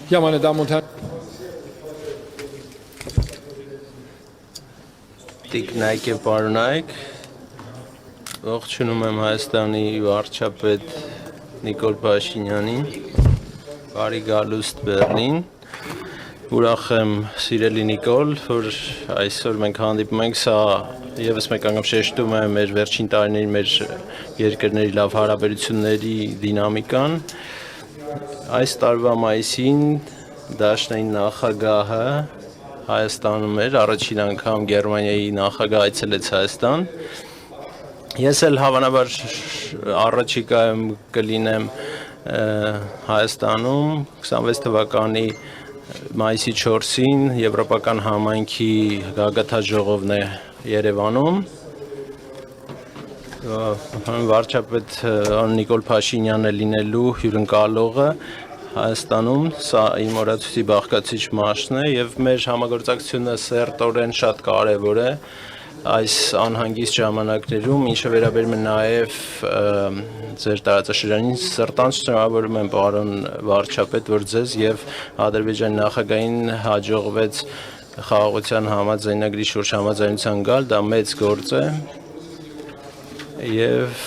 Ja, meine Damen und Herren. Տիկնայք եւ պարոնայք, ողջունում եմ Հայաստանի վարչապետ Նիկոլ Փաշինյանին, բարի գալուստ Բեռլին, ուրախ եմ սիրելի Նիկոլ, որ այսօր մենք հանդիպում ենք, սա եւս մեկ անգամ շեշտում է մեր վերջին տարիների մեր երկրների լավ հարաբերությունների դինամիկան, այս տարվա մայիսին Դաշնային նախագահը Հայաստանում էր, առաջին անգամ Գերմանիայի նախագահ այցելեց Հայաստան։ Ես էլ հավանաբար առաջիկայում կլինեմ Հայաստանում 26 թվականի մայիսի 4-ին Եվրոպական համայնքի գագաթաժողովն է Երևանում։ Վարչապետ Նիկոլ Փաշինյանն է լինելու հյուրընկալողը Հայաստանում, սա իմ օրացույցի բաղկացիչ մասն է եւ մեր համագործակցությունը սերտորեն շատ կարեւոր է այս անհանգիստ ժամանակներում, ինչը վերաբերում է նաեւ ձեր տարածաշրջանին, սրտանց շնորհավորում եմ պարոն վարչապետ, որ ձեզ եւ Ադրբեջանի նախագահին հաջողվեց խաղաղության համաձայնագրի շուրջ համաձայնության գալ, դա մեծ գործ է եւ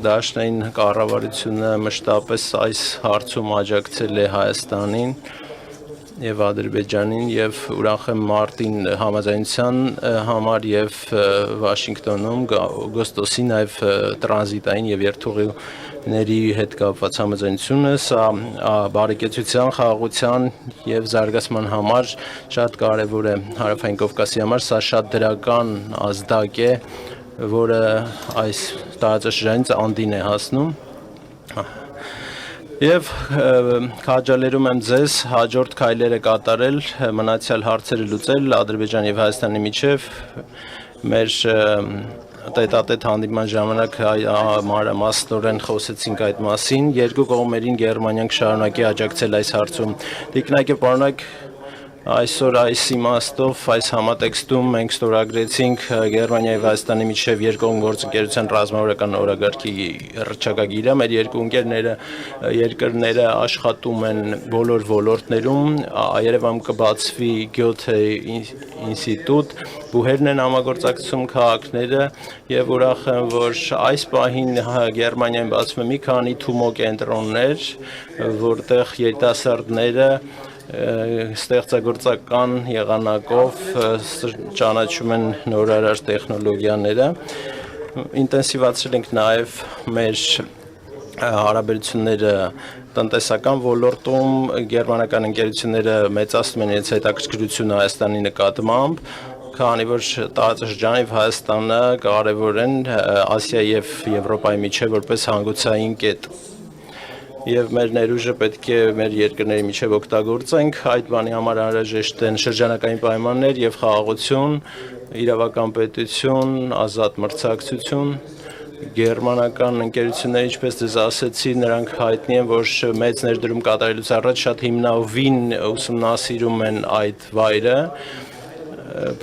Դաշնային կառավարությունը մշտապես այս հարցում աջակցել է Հայաստանին եւ Ադրբեջանին եւ ուրախ եմ մարտին համաձայնության համար եւ Վաշինգտոնում օգոստոսի նաեւ տրանզիտային եւ երթուղիների հետ կապված համաձայնությունը սա բարեկեցության, խաղաղության եւ զարգացման համար շատ կարեւոր է Հարավային Կովկասի համար, սա շատ դրական ազդակ է որը այս տարածաշրջանից անդին է հասնում եւ քաջալերում եմ ձեզ հաջորդ քայլերը կատարել, մնացյալ հարցերը լուծել Ադրբեջանի եւ Հայաստանի միջեւ մեր տետատետ հանդիպման ժամանակ մանրամասնորեն խոսեցինք այդ մասին, երկու կողմերին Գերմանիան կշարունակի աջակցել այս հարցում։ Տիկնայք եւ պարոնայք, այսօր այս իմաստով այս համատեքստում մենք ստորագրեցինք Գերմանիայի եւ Հայաստանի միջև երկկողմ գործընկերության ռազմավարական օրագարկի հռչակագիրը։ Մեր երկու երկրները աշխատում են բոլոր ոլորտներում, Երևանում կբացվի Գյոթե ինստիտուտ, բուհերն են համագործակցում քաղաքները եւ ուրախ եմ, որ այս պահին Գերմանիայում բացվում է մի քանի Թումո կենտրոններ, որտեղ երիտասարդները ստեղծագործական եղանակով ճանաչում են նորարար տեխնոլոգիաները ինտենսիվացրել ենք նաև մեր հարաբերությունները տնտեսական ոլորտում գերմանական ընկերությունները մեծացնում են իրենց հետաքրքրությունը Հայաստանի նկատմամբ քանի որ տարածաշրջանը եւ Հայաստանը կարեւոր են Ասիայի եւ Եվրոպայի միջեւ որպես հանգուցային կետ Եվ մեր ներուժը պետք է մեր երկրների միջև օգտագործենք, այդ բանի համար անհրաժեշտ են շրջանակային պայմաններ եւ խաղաղություն, իրավական պետություն, ազատ մրցակցություն, գերմանական ընկերությունները, ինչպես դες ասեցի, նրանք հայտնի են, որ մեծ ներդրում կատարելուց առաջ շատ հիմնավին ուսումնասիրում են այդ վայրը,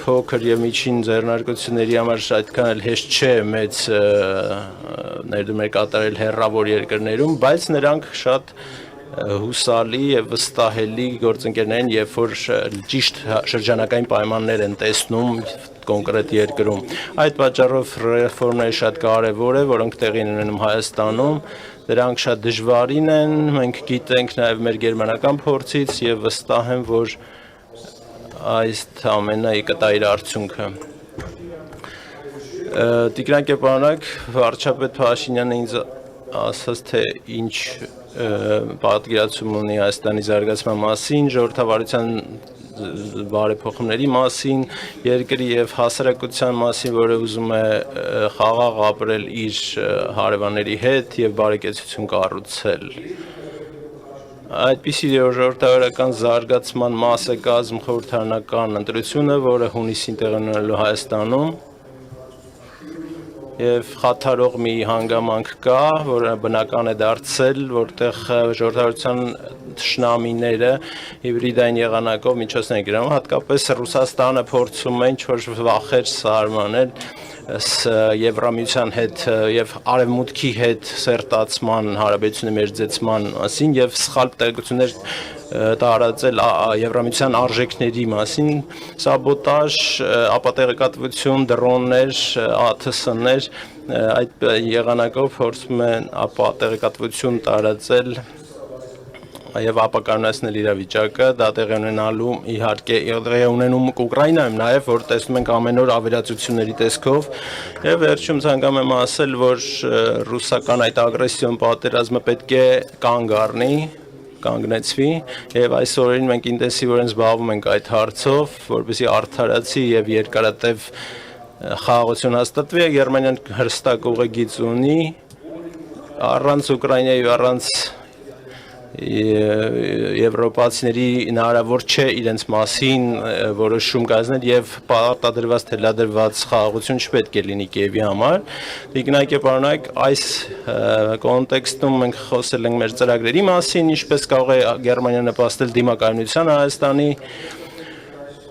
փոքր եւ միջին ձեռնարկությունների համար այդքան էլ հեշտ չէ մեծ ներդրումներ կատարել հեռավոր երկրներում, բայց նրանք շատ հուսալի եւ վստահելի գործընկերներ են, երբ որ ճիշտ շրջանակային պայմաններ են տեսնում կոնկրետ երկրում։ Այդ պատճառով ռեֆորմները շատ կարեւոր է, որոնք տեղի են ունենում Հայաստանում, դրանք շատ դժվարին են, մենք գիտենք նաեւ մեր գերմանական փորձից եւ վստահ եմ, որ այս ամենը կտա իր արդյունքը։ Տիկնայք եւ պարոնայք, վարչապետ Փաշինյանը ինձ ասաց, թե ինչ պատկերացում ունի Հայաստանի զարգացման մասին, ժողովրդավարության բարեփոխումների մասին, երկրի եւ հասարակության մասին, որը ուզում է խաղաղ ապրել իր հարևանների հետ եւ բարեկեցություն կառուցել։ Այդպիսի ժողովրդավարական զարգացման մաս է կազմում խորհրդարանական ընտրությունը, որը հունիսին տեղի ունենալու Հայաստանում եւ խաթարող մի հանգամանք կա, որը բնական է դարձել, որտեղ ժողովրդավարության թշնամիները հիբրիդային եղանակով միջոցներ են գրավում, հատկապես Ռուսաստանը փորձում է ինչ-որ վախեր սարմանել Եվրամիության հետ եւ արևմուտքի հետ սերտացման հարաբերությունների մերձեցման մասին եւ սխալ տեղեկություններ տարածել Եվրամիության արժեքների մասին, սաբոտաժ, ապատեղեկատվություն, դրոններ, ԱԹՍ-ներ, այդ եղանակով փորձում են ապատեղեկատվություն տարածել եւ ապակայունացնել իրավիճակը, դա տեղի ունենալու իհարկե տեղի ունենում Ուկրաինայում նաեւ, որ տեսնում ենք ամեն օր ավերածությունների տեսքով եւ վերջում ցանկանում եմ ասել, որ ռուսական այդ ագրեսիոն պատերազմը պետք է կանգ առնի, կանգնեցվի եւ այս օրերին մենք ինտենսիվորեն զբաղվում ենք այդ հարցով, որպեսզի արդարացի եւ երկարատև խաղաղություն հաստատվի, Գերմանիան հստակ ուղեգիծ ունի առանց Ուկրաինայի ու առանց եվրոպացիների հնարավոր չէ իրենց մասին որոշում կայացնել եւ պարտադրված թելադրված խաղաղություն չպետք է լինի Կիևի համար։ Տիկնայք եւ պարոնայք, այս կոնտեքստում մենք խոսել ենք մեր ծրագրերի մասին, ինչպես կարող է Գերմանիան նպաստել դիմակայունությանը Հայաստանի։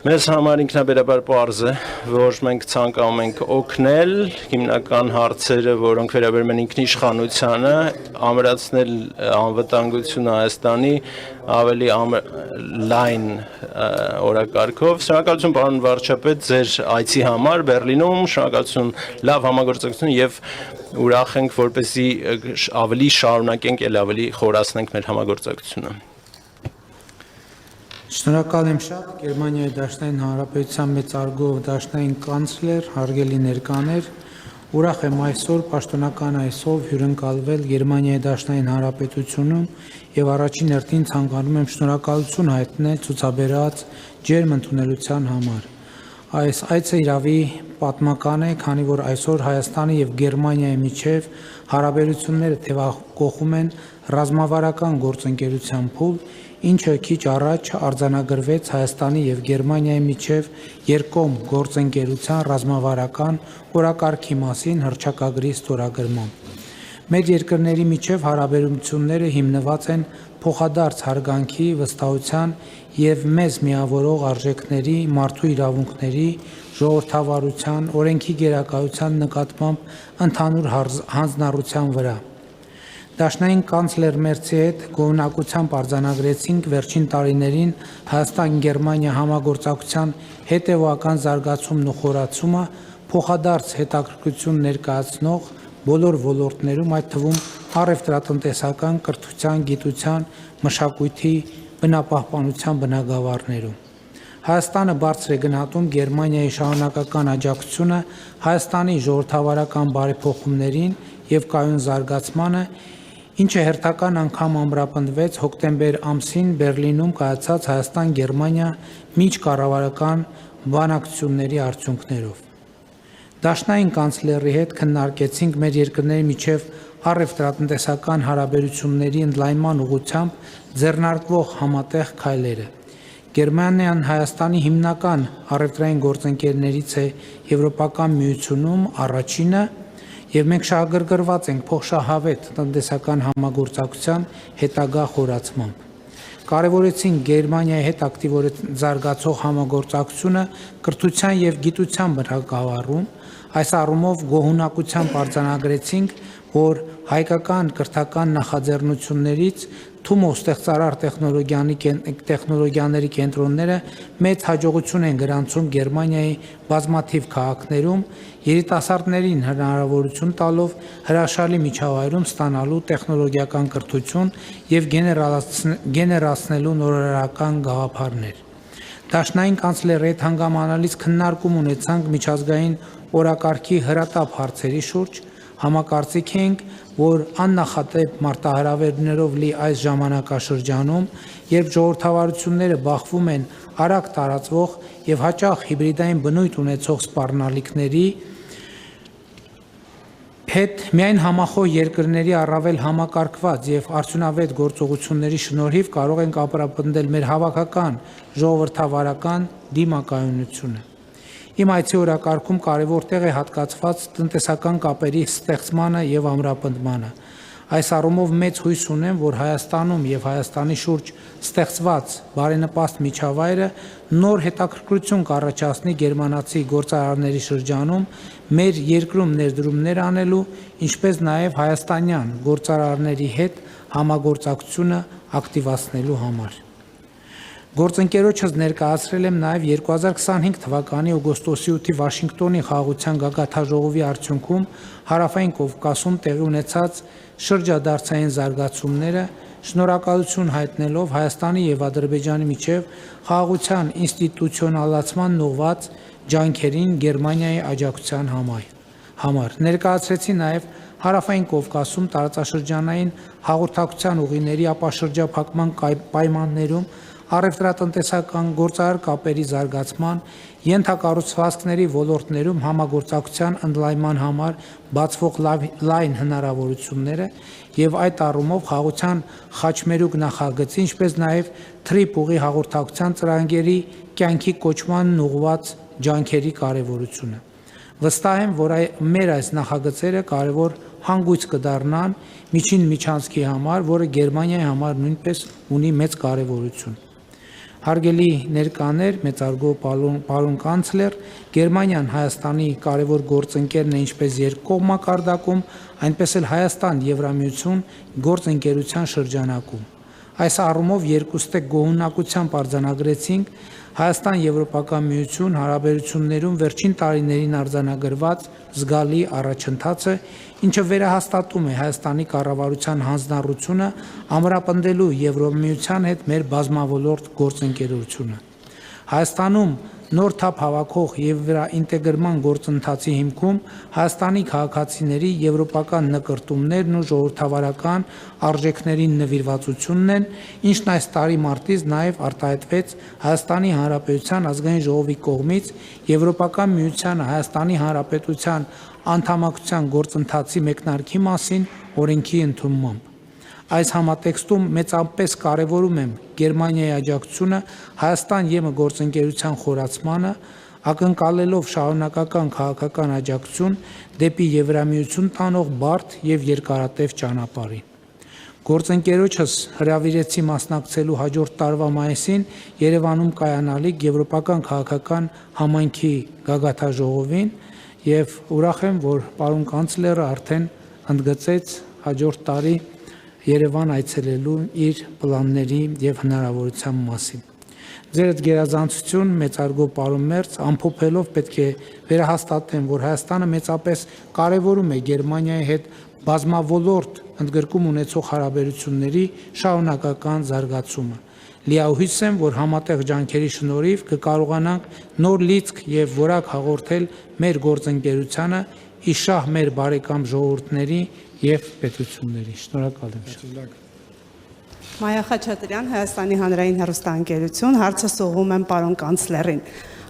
Մեզ համար ինքնաբերաբար պարզ է, որ մենք ցանկանում ենք օգնել հիմնական հարցերը, որոնք վերաբերում են ինքնիշխանությանը, ամրացնել անվտանգությունը Հայաստանի ավելի լայն օրակարգով։ Շնորհակալություն պարոն վարչապետ ձեր այցի համար Բերլինում, շնորհակալություն լավ համագործակցություն եւ ուրախ ենք, որպեսզի ավելի շարունակենք, ավելի խորացնենք մեր համագործակցությունը։ Շնորհակալ եմ շատ Գերմանիայի Դաշնային Հանրապետության մեծարգո դաշնային կանցլեր, հարգելի ներկաներ, ուրախ եմ այսօր պաշտոնական այսով հյուրընկալվել Գերմանիայի Դաշնային Հանրապետությունում եւ առաջին հերթին ցանկանում եմ շնորհակալություն հայտնել ցուցաբերած ջերմ ընդունելության համար։ Այս այցը իրավի պատմական է, քանի որ այսօր Հայաստանի եւ Գերմանիայի միջև հարաբերությունները թևակողում են ռազմավարական գործընկերության փուլ, ինչը քիչ առաջ արձանագրվեց Հայաստանի եւ Գերմանիայի միջև երկկողմ գործընկերության ռազմավարական օրակարգի մասին հռչակագրի ստորագրմամբ։ Մեր երկրների միջև հարաբերությունները հիմնված են փոխադարձ հարգանքի, վստահության եւ մեզ միավորող արժեքների, մարդու իրավունքների, ժողովրդավարության, օրենքի գերակայության նկատմամբ ընդհանուր հանձնառության վրա։ Դաշնային կանցլեր Մերցի հետ գոհունակությամբ արձանագրեցինք վերջին տարիներին Հայաստան-Գերմանիա համագործակցության հետևողական զարգացումն ու խորացումը, փոխադարձ հետաքրքրություն ներկայացնող բոլոր ոլորտներում, այդ թվում առևտրատնտեսական, կրթության, գիտության, մշակույթի, բնապահպանության բնագավառներում։ Հայաստանը բարձր է գնահատում Գերմանիայի շարունակական աջակցությունը Հայաստանի ժողովրդավարական բարեփոխումներին եւ կայուն զարգացմանը, ինչը հերթական անգամ ամրապնդվեց հոկտեմբեր ամսին Բերլինում կայացած Հայաստան-Գերմանիա միջկառավարական բանակցությունների արդյունքներով։ Դաշնային կանցլերի հետ քննարկեցինք մեր երկրների միջև առևտրատնտեսական հարաբերությունների ընդլայնման ուղղությամբ ձեռնարկվող համատեղ քայլերը։ Գերմանիան Հայաստանի հիմնական առևտրային գործընկերներից է Եվրոպական միությունում առաջինը, եւ մենք շահագրգռված ենք փոխշահավետ տնտեսական համագործակցության հետագա խորացմամբ։ Կարևորեցինք Գերմանիայի հետ ակտիվորեն զարգացող համագործակցությունը կրթության եւ գիտության բնագավառում, այս առումով գոհունակությամբ արձանագրեցինք, որ հայկական կրթական նախաձեռնություններից Թումո ստեղծարար տեխնոլոգիաների կենտրոնները մեծ հաջողություն են գրանցում Գերմանիայի բազմաթիվ քաղաքներում, երիտասարդներին հնարավորություն տալով հրաշալի միջավայրում ստանալու տեխնոլոգիական կրթություն եւ գեներացնելու նորարարական գաղափարներ։ Դաշնային կանցլերի հետ հանգամանալից քննարկում ունեցանք միջազգային օրակարգի հրատապ հարցերի շուրջ, համակարծիք ենք, որ աննախադեպ մարտահրավերներով լի այս ժամանակաշրջանում, երբ ժողովրդավարությունները բախվում են արագ տարածվող եւ հաճախ հիբրիդային բնույթ ունեցող սպառնալիքների հետ միայն համախոհ երկրների առավել համակարգված եւ արդյունավետ գործողությունների շնորհիվ կարող ենք ապրապնդել մեր հավաքական ժողովրդավարական դիմակայունությունը։ Իմ այցի օրակարգում կարևոր տեղ է հատկացված տնտեսական կապերի ստեղծմանը եւ ամրապնդմանը։ Այս առումով մեծ հույս ունեմ, որ Հայաստանում եւ Հայաստանի շուրջ ստեղծված բարենպաստ միջավայրը նոր հետաքրքրություն կառաջացնի գերմանացի գործարարների շրջանում մեր երկրում ներդրումներ անելու, ինչպես նաեւ հայաստանյան գործարարների հետ համագործակցությունը ակտիվացնելու համար։ Գործընկերոջս ներկայացրել եմ նաև 2025 թվականի օգոստոսի 8-ի Վաշինգտոնի խաղաղության գագաթնաժողովի արդյունքում Հարավային Կովկասում տեղի ունեցած շրջադարձային զարգացումները, շնորհակալություն հայտնելով Հայաստանի եւ Ադրբեջանի միջև խաղաղության ինստիտուցիոնալացման ուղղված ջանքերին Գերմանիայի աջակցության համար։ Ներկայացրեցի նաև Հարավային Կովկասում տարածաշրջանային հաղորդակցության ուղիների ապաշրջափակման պայմաններում առևտրատնտեսական գործարար կապերի զարգացման, ենթակառուցվածքների ոլորտներում համագործակցության ընդլայնման համար բացվող լայն հնարավորությունները եւ այդ առումով խաղաղության խաչմերուկ նախագծի, ինչպես նաեւ թրիփ ուղի հաղորդակցության ծրագրերի կյանքի կոչմանն ուղղված ջանքերի կարեւորությունը։ Վստահ եմ, որ մեր այս նախագծերը կարևոր հանգույց կդառնան միջին միջանցքի համար, որը Գերմանիայի համար նույնպես ունի մեծ կարևորություն։ Հարգելի ներկաներ, մեծարգո պարոն կանցլեր, Գերմանիան Հայաստանի կարևոր գործընկերն է ինչպես երկկողմ մակարդակում, այնպես էլ Հայաստան-Եվրամիություն գործընկերության շրջանակում։ Այս առումով երկուստեք գոհունակությամբ արձանագրեցինք Հայաստան-Եվրոպական միություն հարաբերություններում վերջին տարիներին արձանագրված զգալի առաջընթացը, ինչը վերահաստատում է Հայաստանի կառավարության հանձնառությունը ամրապնդելու Եվրոմիության հետ մեր բազմավոլորտ գործընկերությունը։ Հայաստանում նոր թափ հավաքող եւ վերաինտեգրման գործընթացի հիմքում Հայաստանի քաղաքացիների եվրոպական նկրտումներն ու ժողովրդավարական արժեքներին նվիրվածությունն են, ինչն այս տարի մարտից նաեւ արտահայտվեց Հայաստանի Հանրապետության ազգային ժողովի կողմից Եվրոպական միությանը Հայաստանի Հանրապետության անդամակցության գործընթացի մեկնարկի մասին օրենքի ընդունմամբ։ Այս համատեքստում մեծապես կարևորում եմ Գերմանիայի աջակցությունը Հայաստան-ԵՄ գործընկերության խորացմանը, ակնկալելով շարունակական քաղաքական աջակցություն դեպի Եվրամիություն տանող բարդ եւ երկարատև ճանապարհին։ Գործընկերոջս հրավիրեցի մասնակցելու հաջորդ տարվա մայիսին Երևանում կայանալիք Եվրոպական քաղաքական համայնքի գագաթնաժողովին եւ ուրախ եմ, որ պարոն կանցլերը արդեն ընդգծեց հաջորդ տարի Երևան այցելելու իր պլանների եւ հնարավորության մասին։ Ձերդ գերազանցություն, մեծարգո պարոն Մերձ, ամփոփելով պետք է վերահաստատեմ, որ Հայաստանը մեծապես կարևորում է Գերմանիայի հետ բազմավոլորտ ընդգրկում ունեցող հարաբերությունների շարունակական զարգացումը։ Լիահույս եմ, որ համատեղ ջանքերի շնորհիվ կկարողանանք նոր լիցք եւ որակ հաղորդել մեր գործընկերությանը իշահ մեր բարեկամ ժողովուրդների եւ պետությունների։ Շնորհակալ եմ։ Մայա Խաչատրյան, Հայաստանի հանրային հեռուստաընկերություն, հարցը սողում եմ պարոն կանցլերին։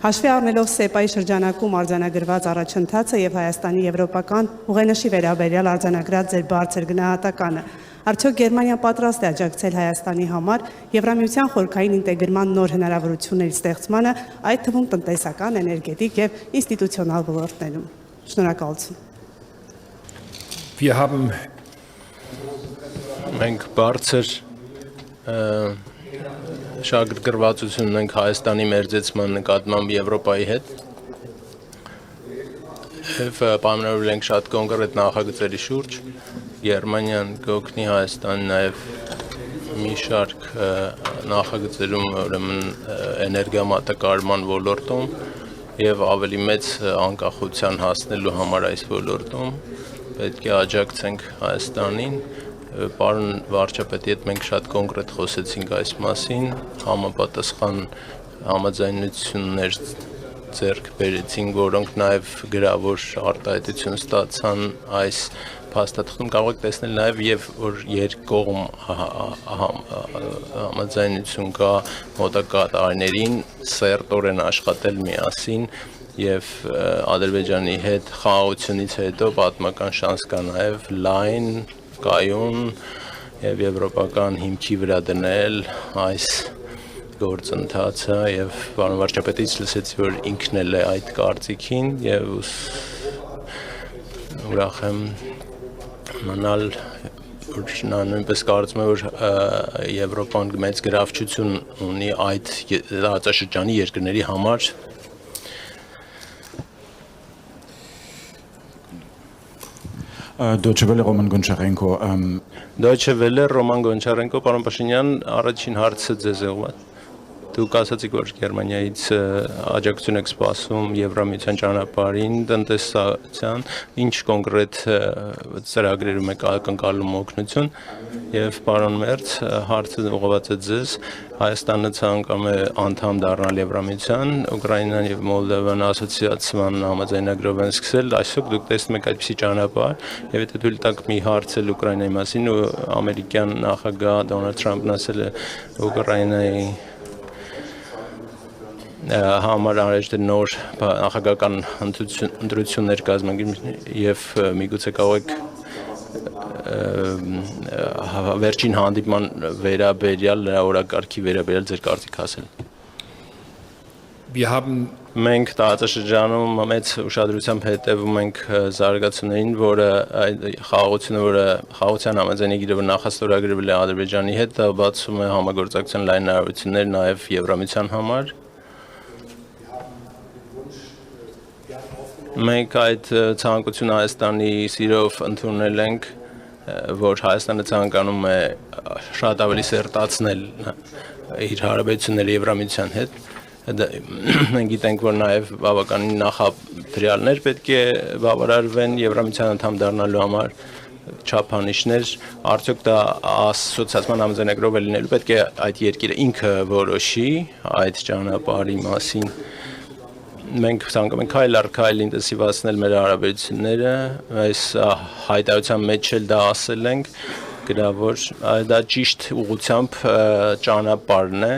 Հաշվի առնելով ՍԵՊԱ-ի շրջանակում արձանագրված առաջընթացը եւ Հայաստանի եվրոպական ուղենիշի վերաբերյալ արձանագրած ձեր բարձր գնահատականը, արդյոք Գերմանիան պատրաստ է աջակցել Հայաստանի համար Եվրամիության խորքային ինտեգրման նոր հնարավորությունների ստեղծմանը, այդ թվում տնտեսական, էներգետիկ եւ ինստիտուցիոնալ ոլորտներում։ Շնորհակալություն։ Մենք բարձր շահագրգռվածություն ունենք Հայաստանի մերձեցման նկատմամբ Եվրոպայի հետ եւ պայմանավորվել ենք շատ կոնկրետ նախագծերի շուրջ։ Գերմանիան կօգնի Հայաստան նաեւ մի շարք նախագծերում, ուրեմն էներգիամատակարարման ոլորտում եւ ավելի մեծ անկախության հասնելու համար այս ոլորտում պետք է աջակցենք Հայաստանին։ Պարոն վարչապետի հետ մենք շատ կոնկրետ խոսեցինք այս մասին, համապատասխան համաձայնություններ ձեռք բերեցինք, որոնք նաև գրավոր արտահայտություն ստացան այս փաստաթղթում։ Կարող եք տեսնել նաև եւ որ երկկողմ համաձայնություն կա մոտակա տարիներին սերտորեն աշխատել միասին եւ Ադրբեջանի հետ խաղաղությունից հետո պատմական շանս կա նաև լայն կայուն եւ եվրոպական հիմքի վրա դնել այս գործընթացը եւ պարոն վարչապետից լսեցի, որ ինքն էլ է այդ կարծիքին եւ ուրախ եմ մնալ որ նա նույնպես կարծում է, որ Եվրոպան մեծ գրավչություն ունի այդ տարածաշրջանի երկրների համար։ Deutsche Welle, Roman Goncharenko. Deutsche Welle, Roman Goncharenko, պարոն Փաշինյան, առաջին հարցը ձեզ է ուղղված։ Դուք ասացիք, որ Գերմանիայից աջակցություն եք սպասում Եվրամիության ճանապարհին, տնտեսության, ինչ կոնկրետ ծրագրերում եք ակնկալում օգնություն, եւ պարոն Մերց, հարցը ուղղված է ձեզ, Հայաստանը ցանկանում է անդամ դառնալ Եվրամիության, Ուկրաինան եւ Մոլդովան ասոցիացիան համաձայնագրով են սկսել, այսօր դուք տեսնում եք այդպիսի ճանապարհ, եւ եթե թույլ տաք մի հարցել Ուկրաինայի մասին, ու ամերիկյան նախագահ Դոնալդ Թրամփն ասել է Ուկրաինայի համար արժե նոր նախագահական ընտրություններ կազմակերպել եւ միգուցե կարող եք վերջին հանդիպման վերաբերյալ նրա օրակարգի վերաբերյալ ձեր կարծիք ասել։ Մենք տարածաշրջանում մեծ ուշադրությամբ հետևում ենք զարգացումներին, որը խաղաղությունը, որը խաղաղության համաձայնագիրը նախաստորագրվել է Ադրբեջանի հետ, դա բացում է համագործակցության լայն հնարավորություններ նաեւ Եվրամիության համար։ Մենք այդ ցանկությունը Հայաստանի սիրով ընդունել ենք, որ Հայաստանը ցանկանում է շատ ավելի սերտացնել իր հարաբերությունները Եվրամիության հետ։ Մենք գիտենք, որ նաև բավականին նախադրյալներ պետք է բավարարվեն Եվրամիության անդամ դառնալու համար, չափանիշներ, արդյոք դա ասոցիացիան համաձայնագրով է լինելու, պետք է այդ երկիրը ինքը որոշի այդ ճանապարհի մասին։ Մենք ցանկանում ենք քայլ առ քայլ ինտենսիվացնել մեր հարաբերությունները, այս հայտարարության մեջ էլ դա ասել ենք, գրավոր դա ճիշտ ուղղությամբ ճանապարհն է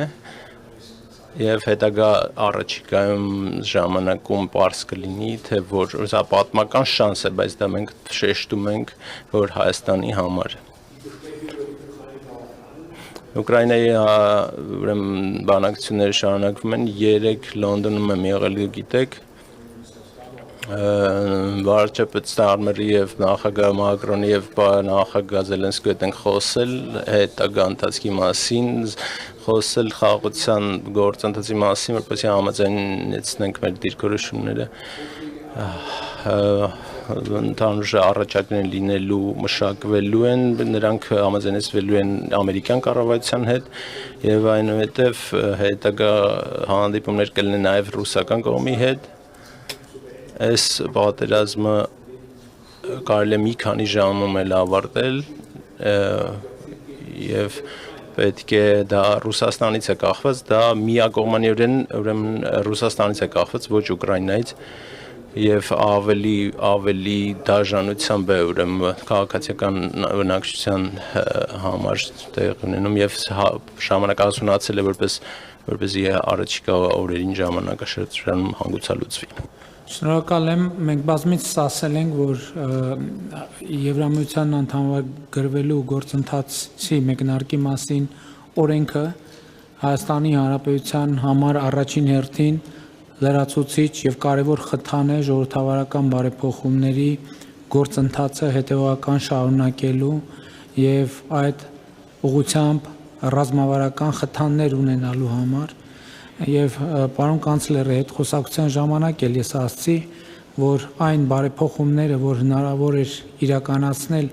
եւ հետագա առաջիկայում ժամանակում պարզ կլինի, թե որ սա պատմական շանս է, բայց դա մենք շեշտում ենք, որ Հայաստանի համար Ուկրաինայի ուրեմն բանակցությունները շարունակվում են 3 Լոնդոնում եմ եղել, գիտեք, վարչապետ Ստարմերի եւ նախագահ Մակրոնի եւ նախագահ Զելենսկիի հետ են խոսել հետագա ընթացքի մասին, խոսել խաղաղության գործընթացի մասին, որպեսզի համաձայնեցնենք մեր դիրքորոշումները ընդհանուր առաջարկներ լինելու մշակվելու են, նրանք համաձայնեցվելու են ամերիկյան կառավարության հետ եւ այնուհետեւ հետագա հանդիպումներ կլինեն նաեւ ռուսական կողմի հետ։ Այս պատերազմը կարելի է մի քանի ժամում էլ ավարտել եւ պետք է դա Ռուսաստանից է կախված, դա միակողմանիորեն ուրեմն Ռուսաստանից է կախված, ոչ Ուկրաինայից եւ ավելի դաժանությամբ է ուրեմն քաղաքացիական բնակչության համար տեղ ունենում եւ ժամանակահասունացել է որպեսզի առաջիկա օրերին ժամանակաշրջանում հանգուցալուծվի։ Շնորհակալ եմ, մենք բազմիցս ասել ենք, որ Եվրամիության անդամագրվելու գործընթացի մեկնարկի մասին օրենքը Հայաստանի Հանրապետության համար առաջին հերթին լրացուցիչ եւ կարեւոր խթան է ժողովրդավարական բարեփոխումների գործընթացը հետեւական շարունակելու եւ այդ ուղղությամբ ռազմավարական խթաններ ունենալու համար եւ պարոն կանցլերի հետ խոսակցության ժամանակ էլ ես ասացի, որ այն բարեփոխումները, որ հնարավոր էր իրականացնել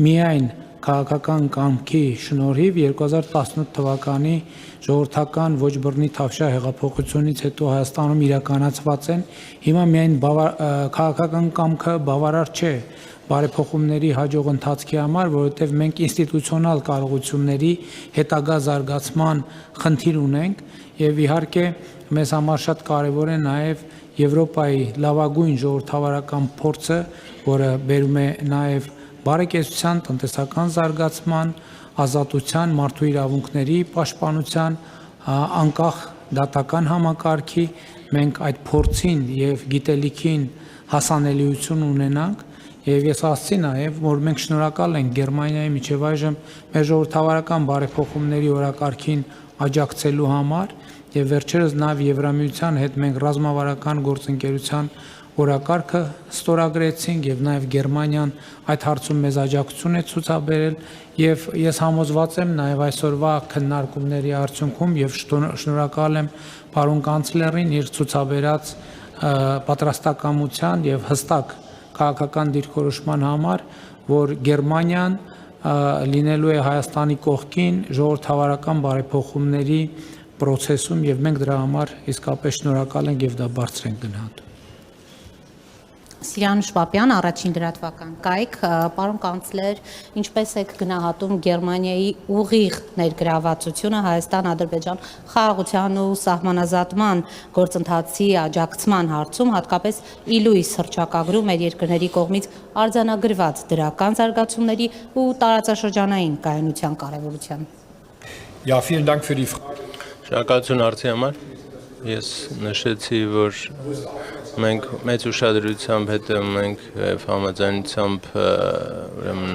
միայն քաղաքական կամքի շնորհիվ 2018 թվականի ժողովրդական ոչ բռնի Թավշյա հեղափոխությունից հետո Հայաստանում իրականացված են, հիմա միայն քաղաքական կամքը բավարար չէ բարեփոխումների հաջող ընթացքի համար, որովհետև մենք ինստիտուցիոնալ կարողությունների հետագա զարգացման խնդիր ունենք եւ իհարկե մեզ համար շատ կարեւոր է նաեւ Եվրոպայի լավագույն ժողովրդավարական փորձը, որը բերում է նաեւ բարեկեցության, տնտեսական զարգացման, ազատության, մարդու իրավունքների պաշտպանության, անկախ դատական համակարգի, մենք այդ փորձին եւ գիտելիքին հասանելիություն ունենանք եւ ես ասացի նաեւ, որ մենք շնորհակալ ենք Գերմանիայի միջև այժմ մեր ժողովրդավարական բարեփոխումների օրակարգին աջակցելու համար եւ վերջերս նաեւ Եվրամիության հետ մենք ռազմավարական գործընկերության օրակարգը ստորագրեցինք եւ նաեւ Գերմանիան այդ հարցում մեզ աջակցություն է ցուցաբերել եւ ես համոզված եմ նաեւ այսօրվա քննարկումների արդյունքում եւ շնորհակալ եմ պարոն կանցլերին իր ցուցաբերած պատրաստակամության եւ հստակ քաղաքական դիրքորոշման համար, որ Գերմանիան լինելու է Հայաստանի կողքին ժողովրդավարական բարեփոխումների process-ում եւ մենք դրա համար իսկապես շնորհակալ ենք եւ դա բարձր ենք գնահատում։ Սիրան Շվապյան, առաջին լրատվական կայք, պարոն կանցլեր, ինչպես եք գնահատում Գերմանիայի ուղիղ ներգրավվածությունը Հայաստան-Ադրբեջան խաղաղության ու սահմանազատման գործընթացի աջակցման հարցում, հատկապես իլույս հռչակագրում մեր երկրների կողմից արձանագրված դրական զարգացումների ու տարածաշրջանային կայունության կարևորության։ Ja, vielen Dank für die Frage. Շնորհակալություն հարցի համար։ Ես նշեցի, որ մենք մեծ ուշադրությամբ հետևում ենք եւ համաձայնությամբ ուրեմն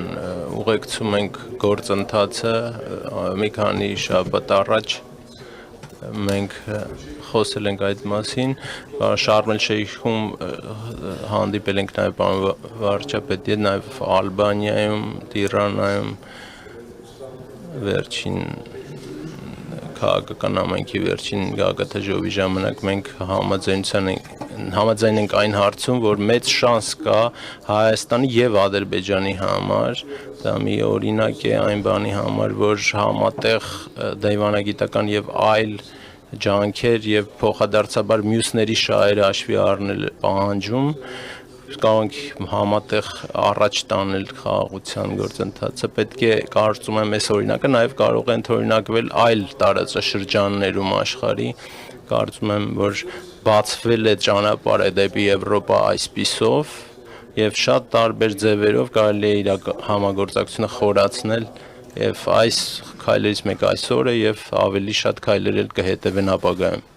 ուղեկցում ենք գործընթացը մի քանի շաբաթ առաջ մենք խոսել ենք այդ մասին, Շարմ էլ Շեյխում հանդիպել ենք նաեւ պարոն վարչապետի հետ, նաեւ Ալբանիայում, Տիրանայում վերջին քաղաքական համայնքի վերջին գագաթաժողովի ժամանակ մենք համաձայն ենք այն հարցում, որ մեծ շանս կա Հայաստանի եւ Ադրբեջանի համար, դա մի օրինակ է այն բանի համար, որ համատեղ դիվանագիտական եւ այլ ջանքեր եւ փոխադարձաբար մյուսների շահերը հաշվի առնել պահանջում կարող համատեղ առաջ տանել խաղաղության գործընթացը պետք է կարծում եմ այս օրինակը նաև կարող են օրինակվել այլ տարածաշրջաններում աշխարհի կարծում եմ որ բացվել է ճանապարհը դեպի Եվրոպա այսպիսով եւ շատ տարբեր ձևերով կարելի է իր համագործակցությունը խորացնել եւ այս քայլերից մեկը այսօր է եւ ավելի շատ քայլեր էլ կհետևեն ապագայում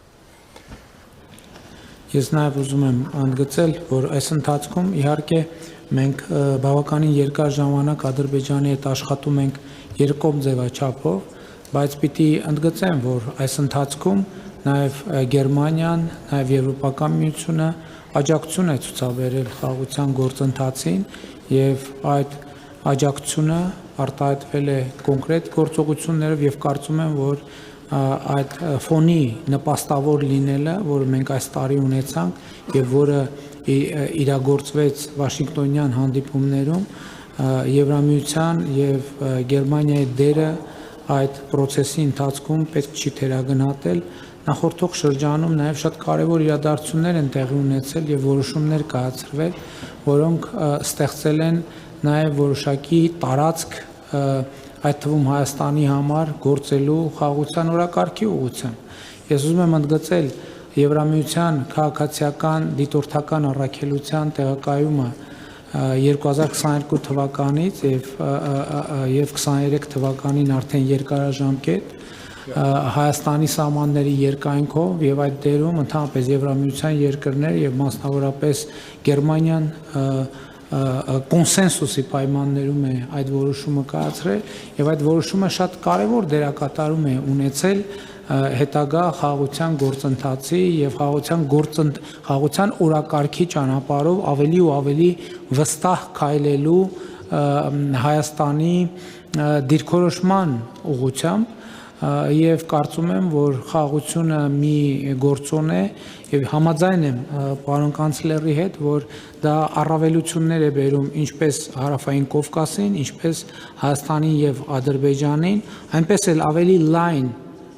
Ես նաև ուզում եմ ընդգծել, որ այս ընթացքում իհարկե մենք բավականին երկար ժամանակ Ադրբեջանի հետ աշխատում ենք երկկողմ ձևաչափով, բայց պիտի ընդգծեմ, որ այս ընթացքում նաև Գերմանիան, նաև Եվրոպական միությունը աջակցություն է ցուցաբերել խաղաղության գործընթացին եւ այդ աջակցությունը արտահայտվել է կոնկրետ գործողություններով եւ կարծում եմ, որ այդ ֆոնի նպաստավոր լինելը, որը մենք այս տարի ունեցանք եւ որը իրագործվեց Վաշինգտոնյան հանդիպումներում Եվրամիության եւ Գերմանիայի դերը այդ process-ի ընթացքում պետք չի թերագնահատել նախորդող շրջանում նաեւ շատ կարեւոր իրադարձություններ են տեղի ունեցել եւ որոշումներ կայացրվել, որոնք ստեղծել են նաեւ որոշակի տարածք այդ թվում Հայաստանի համար գործելու խաղաղության օրակարգի ուղղությամբ։ Ես ուզում եմ ընդգծել Եվրամիության քաղաքացիական դիտորդական առաքելության տեղակայումը 2022 թվականից եւ 23 թվականին արդեն երկարաժամկետ Հայաստանի սահմանների երկայնքով եւ այդ դերում ընդհանրապես Եվրամիության երկրներ եւ մասնավորապես Գերմանիան կոնսենսուսի պայմաններում է այդ որոշումը կայացրել եւ այդ որոշումը շատ կարեւոր դերակատարում է ունեցել հետագա խաղաղության գործընթացի եւ խաղաղության օրակարգի ճանապարհով ավելի ու ավելի վստահ քայլելու Հայաստանի դիրքորոշման ուղղությամբ եւ կարծում եմ, որ խաղաղությունը մի գործոն է եւ համաձայն եմ պարոն կանցլերի հետ, որ դա առավելություններ է բերում ինչպես Հարավային Կովկասին, ինչպես Հայաստանին եւ Ադրբեջանին, այնպես էլ ավելի լայն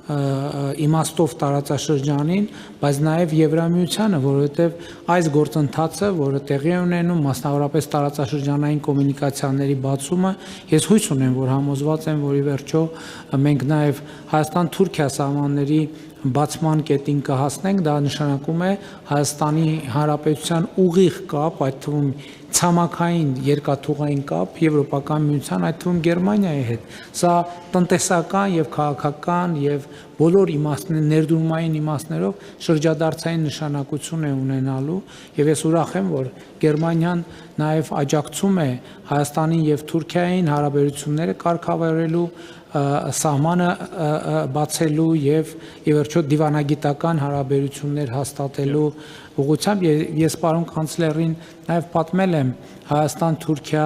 իմաստով տարածաշրջանին, բայց նաև Եվրամիությանը, որովհետև այս գործընթացը, որը տեղի է ունենում, մասնավորապես տարածաշրջանային կոմունիկացիաների բացումը, ես հույս ունեմ, որ համոզված եմ, որ ի վերջո մենք նաև Հայաստան-Թուրքիա սահմանների բացման կետին կհասնենք, դա նշանակում է Հայաստանի Հանրապետության ուղիղ կապ, այդ թվում ցամաքային երկաթուղային կապ Եվրոպական միության, այդ թվում Գերմանիայի հետ։ Սա տնտեսական եւ քաղաքական եւ բոլոր ներդրումային իմաստներով շրջադարձային նշանակություն է ունենալու եւ ես ուրախ եմ, որ Գերմանիան նաեւ աջակցում է Հայաստանին եւ Թուրքիային հարաբերությունները կարգավորելու սահմանը բացելու եւ ի վերջո դիվանագիտական հարաբերություններ հաստատելու ուղղությամբ ես պարոն կանցլերին նաեւ պատմել եմ Հայաստան-Թուրքիա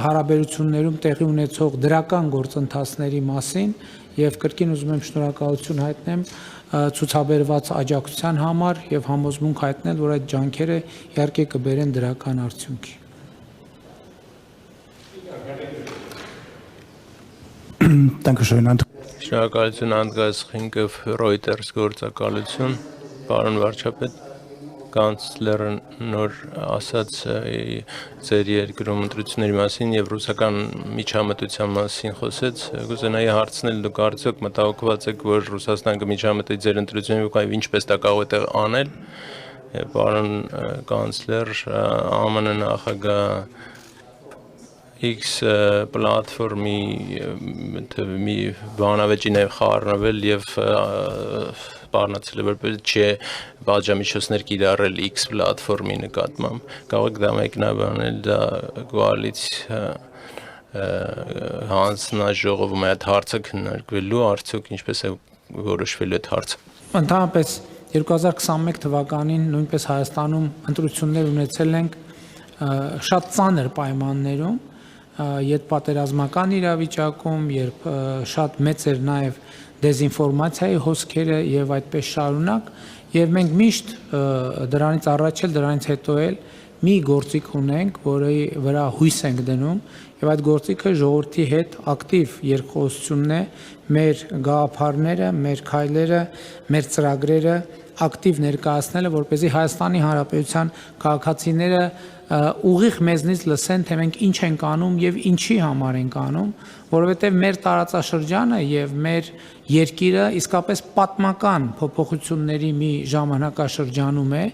հարաբերություններում տեղի ունեցող դրական գործընթացների մասին եւ կրկին ուզում եմ շնորհակալություն հայտնեմ ցուցաբերված աջակցության համար եւ համոզմունք հայտնել, որ այդ ջանքերը իհարկե կբերեն դրական արդյունքի։ Շնորհակալություն Andreas Խինկով Reuters գործակալություն, պարոն վարչապետ, կանցլերը նոր ասաց ձեր երկրում ընտրությունների մասին եւ ռուսական միջամտության մասին խոսեց, կուզենայի հարցնել դուք արդյոք մտահոգված եք, որ Ռուսաստանը կմիջամտի ձեր ընտրություններին ու ինչպես դա կարող է անել, պարոն կանցլեր, ԱՄՆ նախագահ X պլատֆորմի մի բանավեճի նաև խառնվել եւ բառնացել է որպես չէ բաժամիջոցներ կիրառել X պլատֆորմի նկատմամբ կարող եք դա մեկնաբանել դա կոալիցիա հանձնաժողովում այդ հարցը քննարկվելու արդյոք ինչպես է որոշվելու այդ հարցը Ընդհանրապես 2021 թվականին նույնպես Հայաստանում ընտրություններ ունեցել ենք շատ ծանր պայմաններում յետպատերազմական իրավիճակում, երբ շատ մեծ էր նաև դեզինֆորմացիայի հոսքերը եւ այդպես շարունակ, եւ մենք միշտ դրանից առաջ էլ դրանից հետո էլ մի գործիք ունենք, որի վրա հույս ենք դնում, եւ այդ գործիքը ժողովրդի հետ ակտիվ երկխոսությունն է, մեր գաղափարները, մեր քայլերը, մեր ծրագրերը ակտիվ ներկայացնելը, որպեսզի Հայաստանի Հանրապետության քաղաքացիները ուղիղ մեզնից լսեն, թե մենք ինչ ենք անում եւ ինչի համար ենք անում, որովհետեւ մեր տարածաշրջանը եւ մեր երկիրը իսկապես պատմական փոփոխությունների մի ժամանակաշրջանում է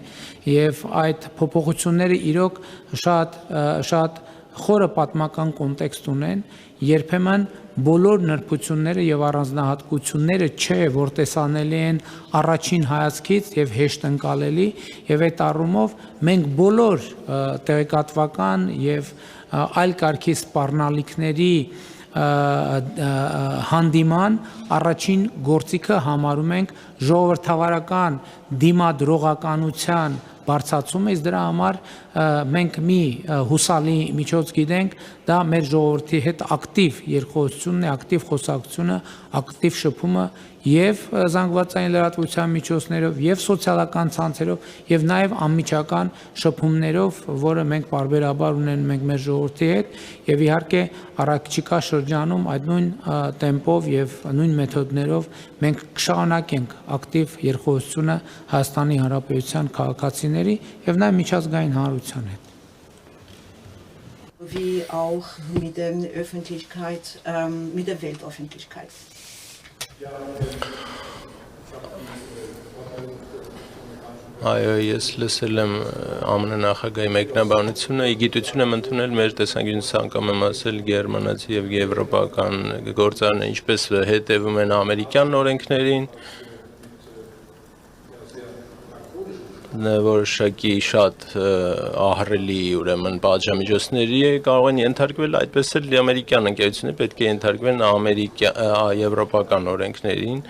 եւ այդ փոփոխությունները իրոք շատ խորը պատմական կոնտեքստ ունեն, երբեմն բոլոր նրբությունները եւ առանձնահատկությունները չէ, որ տեսանելի են առաջին հայացքից եւ հեշտ ընկալելի եւ այդ առումով մենք բոլոր տեղեկատվական եւ այլ կարգի սպառնալիքների հանդիման առաջին գործիքը համարում ենք ժողովրդավարական դիմադրողականության բարձրացում է, դրա համար մենք մի հուսալի միջոց գիտենք, դա մեր ժողովրդի հետ ակտիվ երկխոսությունն է, ակտիվ խոսակցությունը, ակտիվ շփումը եւ զանգվածային լրատվության միջոցներով եւ սոցիալական ցանցերով եւ նաեւ անմիջական շփումներով, որը մենք բարբերաբար ունենք մեր ժողովրդի հետ եւ իհարկե առաքիչիկա շրջանում այդ նույն տեմպով եւ նույն մեթոդներով մենք կշարունակենք ակտիվ երկխոսությունը Հայաստանի Հանրապետության քաղաքացիների եւ նաեւ միջազգային հանրության հետ wie auch mit der Öffentlichkeit, mit der Weltöffentlichkeit. Այո, ես լսել եմ ԱՄՆ նախագահի մեկնաբանությունը, իգիտություն եմ ընդունել մեր տեսանկյունից անգամ եմ ասել գերմանացի եւ եվրոպական գործարարները ինչպես հետևում են ամերիկյան օրենքներին, որոշակի շատ ահռելի ուրեմն պատժամիջոցների կարող են ենթարկվել այդպես էլ ամերիկյան ընկերությունները պետք է ենթարկվեն եվրոպական օրենքներին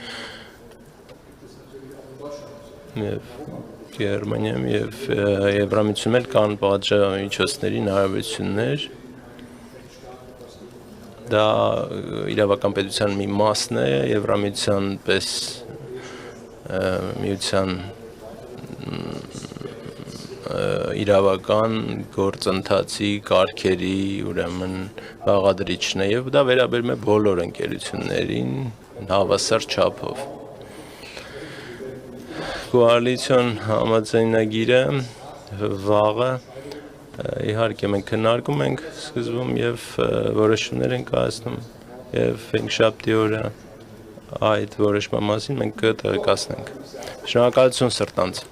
եւ Գերմանիայում եւ Եվրամիջոցում էլ կան պատժամիջոցների հնարավորություններ դա իրավական պետության մի մասն է Եվրամիջոցյան պես միության իրավական գործընթացի կարգերի ուրեմն բաղադրիչն է եւ դա վերաբերում է բոլոր ընկերություններին հավասար չափով կոալիցիոն համաձայնագիրը վաղը իհարկե մենք քննարկում ենք սկզբում եւ որոշումներ ենք կայացնում եւ հինգշաբթի օրը այդ որոշման մասին մենք կտեղեկացնենք Շնորհակալություն սրտանց